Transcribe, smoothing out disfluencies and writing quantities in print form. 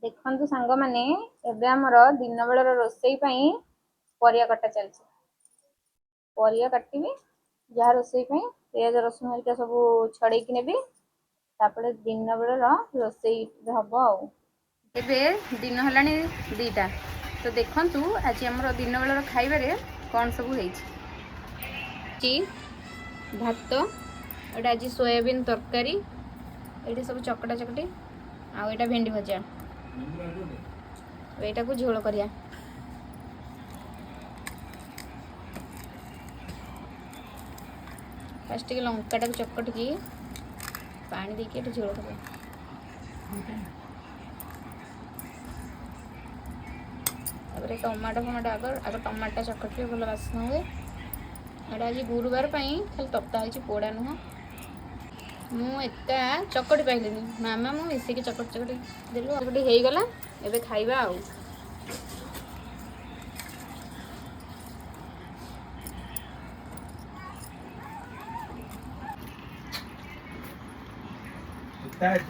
देखु सांग मैंने एबे आमर दिन बेलर रोसई परिया कटा चलती परिया काटबी जहाँ रोसई पियाज रसुण हरिका सब छड़े नेबी तापर दिन बेलर रोसई हम आबे दिन है दीटा तो देखु आज आम दिन बेलर खाइबार कौन सब भात एटा आज सोयाबीन तरकारी ये सब चकटा चकटी आटा भेंडी भजा एटा को झोल करिया फास्ट लंका चकटिकी पानी देके झोल करिया टमाटो फमाटो आग टमाटा चकटे भल बास्ना हुए एटा आज गुरुवार खाली तप्ता हो पोड़ा नुह मुझा चकटी पाइली मामा मु मिसिकी चकटी चकटी देलु चकटी हो गला एबे खाइबा आउ Dad,